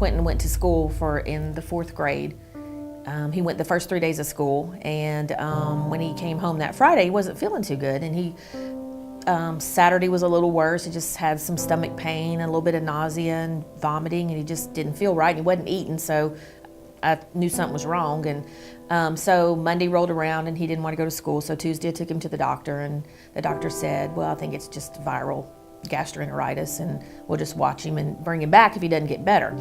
Quentin went to school in the 4th grade. He went the first 3 days of school, and when he came home that Friday, he wasn't feeling too good, and Saturday was a little worse. He just had some stomach pain, and a little bit of nausea and vomiting, and he just didn't feel right, and he wasn't eating, so I knew something was wrong. And so Monday rolled around, and he didn't want to go to school, so Tuesday I took him to the doctor, and the doctor said, well, I think it's just viral gastroenteritis, and we'll just watch him and bring him back if he doesn't get better.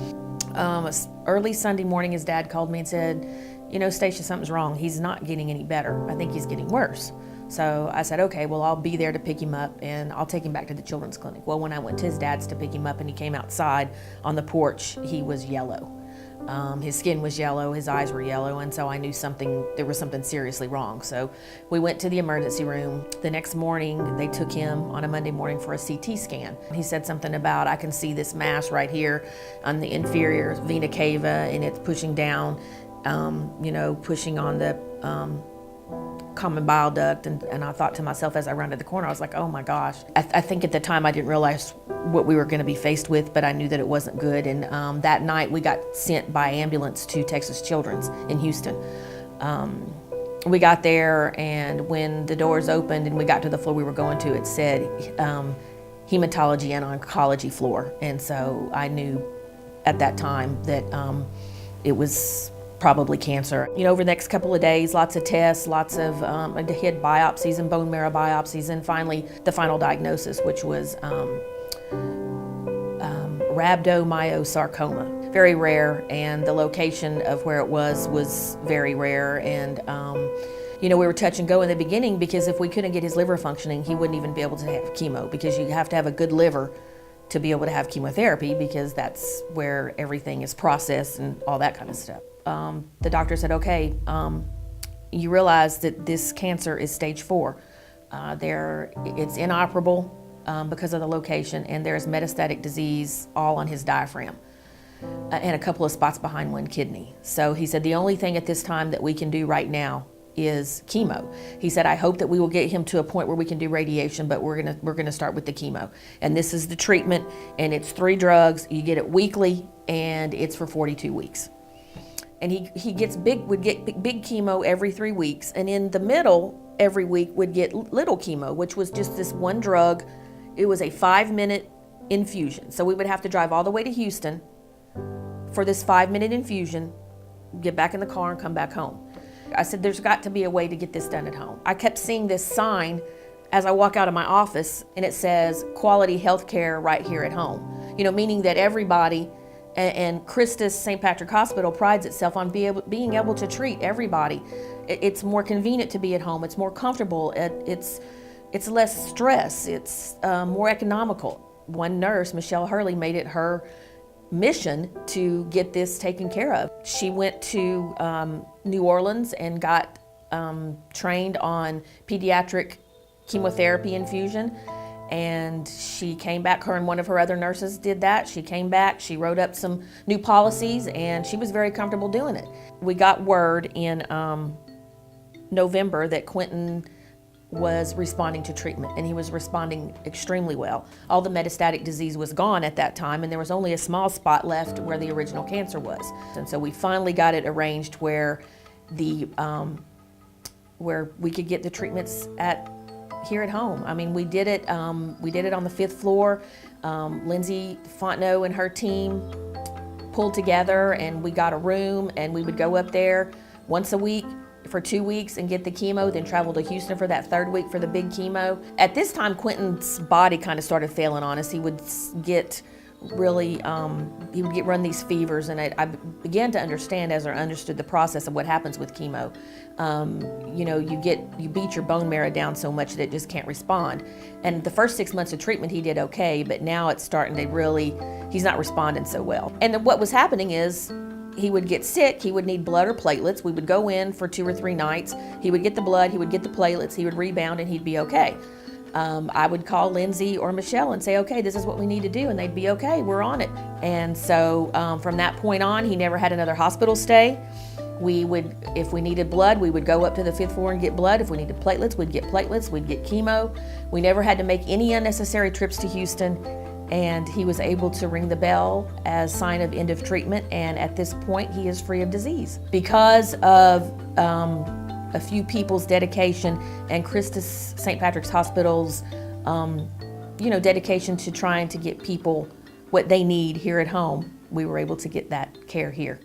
Early Sunday morning, his dad called me and said, you know, Stasha, something's wrong. He's not getting any better. I think he's getting worse. So I said, okay, well, I'll be there to pick him up, and I'll take him back to the children's clinic. Well, when I went to his dad's to pick him up and he came outside on the porch, he was yellow. His skin was yellow, his eyes were yellow, and so I knew there was something seriously wrong. So we went to the emergency room. The next morning, they took him on a Monday morning for a CT scan. He said something about, I can see this mass right here on the inferior vena cava, and it's pushing down, pushing on the common bile duct, and I thought to myself as I rounded the corner, I was like, oh my gosh. I think at the time I didn't realize what we were going to be faced with, but I knew that it wasn't good. And that night we got sent by ambulance to Texas Children's in Houston. We got there, and when the doors opened and we got to the floor we were going to, it said hematology and oncology floor. And so I knew at that time that it was probably cancer. You know, over the next couple of days, lots of tests, lots of head biopsies and bone marrow biopsies, and finally the final diagnosis, which was rhabdomyosarcoma. Very rare, and the location of where it was very rare. And we were touch and go in the beginning, because if we couldn't get his liver functioning, he wouldn't even be able to have chemo, because you have to have a good liver to be able to have chemotherapy, because that's where everything is processed and all that kind of stuff. The doctor said, okay, you realize that this cancer is stage 4. It's inoperable because of the location, and there's metastatic disease all on his diaphragm and a couple of spots behind one kidney. So he said, the only thing at this time that we can do right now is chemo. He said, I hope that we will get him to a point where we can do radiation, but we're gonna start with the chemo. And this is the treatment, and it's 3 drugs. You get it weekly, and it's for 42 weeks. And he would get big chemo every 3 weeks, and in the middle every week would get little chemo, which was just this one drug. It was a 5-minute infusion. So we would have to drive all the way to Houston for this 5-minute infusion, get back in the car and come back home. I said, there's got to be a way to get this done at home. I kept seeing this sign as I walk out of my office, and it says quality health care right here at home. Meaning that everybody, and Christus St. Patrick Hospital prides itself on being able to treat everybody. It's more convenient to be at home. It's more comfortable. It's less stress. It's more economical. One nurse, Michelle Hurley, made it her mission to get this taken care of. She went to New Orleans and got trained on pediatric chemotherapy infusion. And she came back, her and one of her other nurses did that. She came back, she wrote up some new policies, and she was very comfortable doing it. We got word in November that Quentin was responding to treatment, and he was responding extremely well. All the metastatic disease was gone at that time, and there was only a small spot left where the original cancer was. And so we finally got it arranged where where we could get the treatments here at home. I mean, we did it on the 5th floor. Lindsay Fontenot and her team pulled together, and we got a room, and we would go up there once a week for 2 weeks and get the chemo, then travel to Houston for that 3rd week for the big chemo. At this time, Quentin's body kind of started failing on us. He would get really, run these fevers, and I began to understand as I understood the process of what happens with chemo. You beat your bone marrow down so much that it just can't respond. And the first 6 months of treatment, he did okay, but now it's starting to he's not responding so well. And then what was happening is, he would get sick, he would need blood or platelets. We would go in for 2 or 3 nights. He would get the blood, he would get the platelets, he would rebound, and he'd be okay. I would call Lindsay or Michelle and say, okay, this is what we need to do, and they'd be okay, we're on it. And so from that point on, he never had another hospital stay. If we needed blood, we would go up to the 5th floor and get blood. If we needed platelets, we'd get platelets, we'd get chemo. We never had to make any unnecessary trips to Houston. and he was able to ring the bell as sign of end of treatment, and at this point he is free of disease. Because of a few people's dedication and Christus St. Patrick's Hospital's dedication to trying to get people what they need here at home, we were able to get that care here.